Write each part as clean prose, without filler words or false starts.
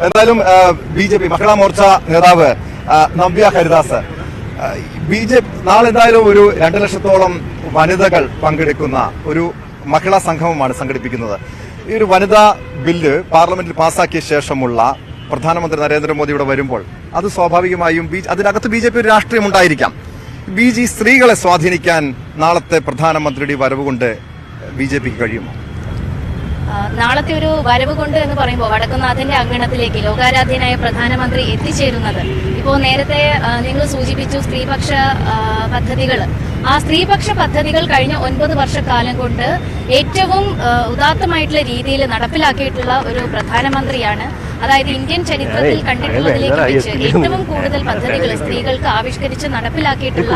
എന്തായാലും BJP മഹിളാ മോർച്ച നേതാവ് നവ്യ ഹരിദാസ്, നാളെ എന്തായാലും ഒരു 2 ലക്ഷത്തോളം വനിതകൾ പങ്കെടുക്കുന്ന ഒരു മഹിളാ സംഗമമാണ് സംഘടിപ്പിക്കുന്നത്. ഈ ഒരു വനിതാ ബില്ല് പാർലമെന്റിൽ പാസാക്കിയ ശേഷമുള്ള പ്രധാനമന്ത്രി നരേന്ദ്രമോദിയുടെ വരുമ്പോൾ അത് സ്വാഭാവികമായും അതിനകത്ത് BJP ഒരു രാഷ്ട്രീയം ഉണ്ടായിരിക്കാം. സ്ത്രീകളെ സ്വാധീനിക്കാൻ നാളത്തെ പ്രധാനമന്ത്രിയുടെ വരവ് കൊണ്ട് BJPക്ക് കഴിയുമോ? നാളത്തെ ഒരു വരവ് കൊണ്ട് എന്ന് പറയുമ്പോൾ വടക്കുംനാഥന്റെ അങ്കണത്തിലേക്ക് ലോകാരാധ്യനായ പ്രധാനമന്ത്രി എത്തിച്ചേരുന്നത് ഇപ്പോൾ നേരത്തെ നിങ്ങൾ സൂചിപ്പിച്ചു സ്ത്രീപക്ഷ പദ്ധതികൾ. ആ സ്ത്രീപക്ഷ പദ്ധതികൾ കഴിഞ്ഞ 9 വർഷക്കാലം കൊണ്ട് ഏറ്റവും ഉദാത്തമായിട്ടുള്ള രീതിയിൽ നടപ്പിലാക്കിയിട്ടുള്ള ഒരു പ്രധാനമന്ത്രിയാണ്. അതായത് ഇന്ത്യൻ ചരിത്രത്തിൽ കണ്ടിട്ടുള്ളതിലേക്ക് വെച്ച് ഏറ്റവും കൂടുതൽ പദ്ധതികൾ സ്ത്രീകൾക്ക് ആവിഷ്കരിച്ച് നടപ്പിലാക്കിയിട്ടുള്ള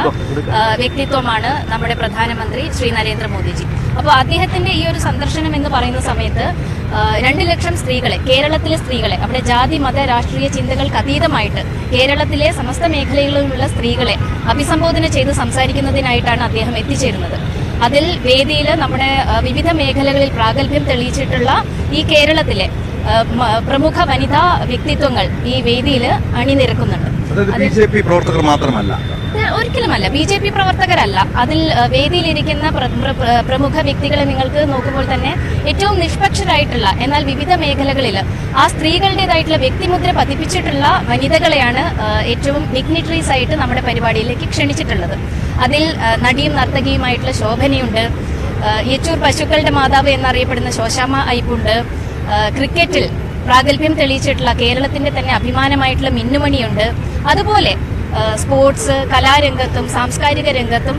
വ്യക്തിത്വമാണ് നമ്മുടെ പ്രധാനമന്ത്രി ശ്രീ നരേന്ദ്രമോദിജി. അപ്പോൾ അദ്ദേഹത്തിന്റെ ഈ ഒരു സന്ദർശനം എന്ന് പറയുന്ന സമയത്ത് 2 ലക്ഷം സ്ത്രീകളെ, കേരളത്തിലെ സ്ത്രീകളെ, അവിടെ ജാതി മത രാഷ്ട്രീയ ചിന്തകൾക്ക് അതീതമായിട്ട് കേരളത്തിലെ സമസ്ത മേഖലകളിലുള്ള സ്ത്രീകളെ അഭിസംബോധന ചെയ്ത് സംസാരിക്കുന്നതിനായിട്ടാണ് അദ്ദേഹം എത്തിച്ചേരുന്നത്. അതിൽ വേദിയിൽ നമ്മുടെ വിവിധ മേഖലകളിൽ പ്രാഗൽഭ്യം തെളിയിച്ചിട്ടുള്ള ഈ കേരളത്തിലെ പ്രമുഖ വനിതാ വ്യക്തിത്വങ്ങൾ ഈ വേദിയിൽ അണിനിരക്കുന്നുണ്ട്. BJP പ്രവർത്തകർ മാത്രമല്ല, ഒരിക്കലുമല്ല, BJP പ്രവർത്തകരല്ല. അതിൽ വേദിയിലിരിക്കുന്ന പ്രമുഖ വ്യക്തികളെ നിങ്ങൾക്ക് നോക്കുമ്പോൾ തന്നെ ഏറ്റവും നിഷ്പക്ഷരായിട്ടുള്ള, എന്നാൽ വിവിധ മേഖലകളിൽ ആ സ്ത്രീകളുടേതായിട്ടുള്ള വ്യക്തിമുദ്ര പതിപ്പിച്ചിട്ടുള്ള വനിതകളെയാണ് ഏറ്റവും ഡിഗ്നിറ്ററീസ് ആയിട്ട് നമ്മുടെ പരിപാടിയിലേക്ക് ക്ഷണിച്ചിട്ടുള്ളത്. അതിൽ നടിയും നർത്തകിയുമായിട്ടുള്ള ശോഭനയുണ്ട്, യെച്ചൂർ പശുക്കളുടെ മാതാവ് എന്നറിയപ്പെടുന്ന ശോശാമ്മ അയ്പുണ്ട്, ക്രിക്കറ്റിൽ പ്രാഗൽഭ്യം തെളിയിച്ചിട്ടുള്ള കേരളത്തിന്റെ തന്നെ അഭിമാനമായിട്ടുള്ള മിന്നുമണിയുണ്ട്. അതുപോലെ സ്പോർട്സ്, കലാരംഗത്തും സാംസ്കാരിക രംഗത്തും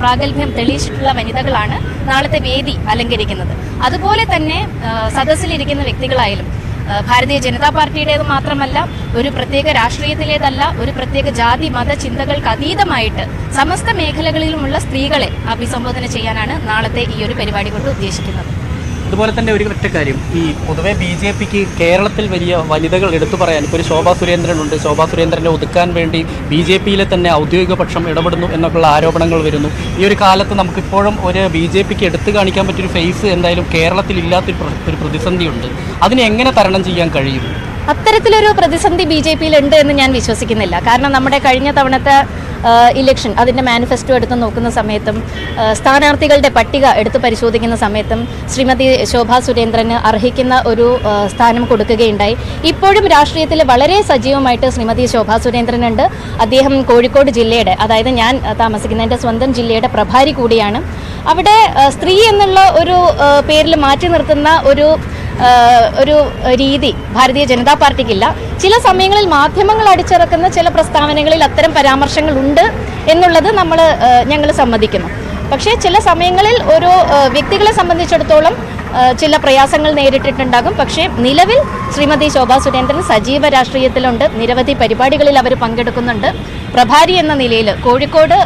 പ്രാഗൽഭ്യം തെളിയിച്ചിട്ടുള്ള വനിതകളാണ് നാളത്തെ വേദി അലങ്കരിക്കുന്നത്. അതുപോലെ തന്നെ സദസ്സിലിരിക്കുന്ന വ്യക്തികളായാലും ഭാരതീയ ജനതാ പാർട്ടിയുടേത് മാത്രമല്ല, ഒരു പ്രത്യേക രാഷ്ട്രീയത്തിലേതല്ല, ഒരു പ്രത്യേക ജാതി മത ചിന്തകൾക്ക് അതീതമായിട്ട് സമസ്ത മേഖലകളിലുമുള്ള സ്ത്രീകളെ അഭിസംബോധന ചെയ്യാനാണ് നാളത്തെ ഈ ഒരു പരിപാടി കൊണ്ട് ഉദ്ദേശിക്കുന്നത്. അതുപോലെ തന്നെ ഒരു ഒറ്റ കാര്യം, ഈ പൊതുവെ BJPക്ക് കേരളത്തിൽ വലിയ വനിതകൾ എടുത്തു പറയാൻ ഇപ്പോൾ ഒരു ശോഭാ സുരേന്ദ്രനുണ്ട്. ശോഭാ സുരേന്ദ്രനെ ഒതുക്കാൻ വേണ്ടി BJPയിലെ തന്നെ ഔദ്യോഗിക പക്ഷം ഇടപെടുന്നു എന്നൊക്കെയുള്ള ആരോപണങ്ങൾ വരുന്നു. ഈ ഒരു കാലത്ത് നമുക്കിപ്പോഴും ഒരു BJPക്ക് എടുത്തു കാണിക്കാൻ പറ്റിയൊരു ഫേസ് എന്തായാലും കേരളത്തിൽ ഇല്ലാത്തൊരു പ്രതിസന്ധിയുണ്ട്. അതിനെ എങ്ങനെ തരണം ചെയ്യാൻ കഴിയും? അത്തരത്തിലൊരു പ്രതിസന്ധി BJPയിൽ ഉണ്ട് എന്ന് ഞാൻ വിശ്വസിക്കുന്നില്ല. കാരണം നമ്മുടെ കഴിഞ്ഞ തവണത്തെ ഇലക്ഷൻ, അതിൻ്റെ മാനിഫെസ്റ്റോ എടുത്ത് നോക്കുന്ന സമയത്തും സ്ഥാനാർത്ഥികളുടെ പട്ടിക എടുത്ത് പരിശോധിക്കുന്ന സമയത്തും ശ്രീമതി ശോഭാ സുരേന്ദ്രന് അർഹിക്കുന്ന ഒരു സ്ഥാനം കൊടുക്കുകയുണ്ടായി. ഇപ്പോഴും രാഷ്ട്രീയത്തിൽ വളരെ സജീവമായിട്ട് ശ്രീമതി ശോഭാ സുരേന്ദ്രനുണ്ട്. അദ്ദേഹം കോഴിക്കോട് ജില്ലയുടെ, അതായത് ഞാൻ താമസിക്കുന്ന എൻ്റെ സ്വന്തം ജില്ലയുടെ പ്രഭാരി കൂടിയാണ്. അവിടെ സ്ത്രീ എന്നുള്ള ഒരു പേരിൽ മാറ്റി നിർത്തുന്ന ഒരു രീതി ഭാരതീയ ജനതാ പാർട്ടിക്കില്ല. ചില സമയങ്ങളിൽ മാധ്യമങ്ങൾ അടിച്ചിറക്കുന്ന ചില പ്രസ്താവനകളിൽ അത്തരം പരാമർശങ്ങൾ ഉണ്ട് എന്നുള്ളത് ഞങ്ങൾ സമ്മതിക്കുന്നു. പക്ഷേ ചില സമയങ്ങളിൽ ഓരോ വ്യക്തികളെ സംബന്ധിച്ചിടത്തോളം ചില പ്രയാസങ്ങൾ നേരിട്ടിട്ടുണ്ടാകും. പക്ഷേ നിലവിൽ ശ്രീമതി ശോഭാ സുരേന്ദ്രൻ സജീവ രാഷ്ട്രീയത്തിലുണ്ട്. നിരവധി പരിപാടികളിൽ അവർ പങ്കെടുക്കുന്നുണ്ട്. പ്രഭാരി എന്ന നിലയിൽ കോഴിക്കോട്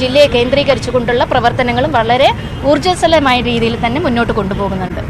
ജില്ലയെ കേന്ദ്രീകരിച്ചുകൊണ്ടുള്ള പ്രവർത്തനങ്ങളും വളരെ ഊർജ്ജസ്വലമായ രീതിയിൽ തന്നെ മുന്നോട്ട് കൊണ്ടുപോകുന്നുണ്ട്.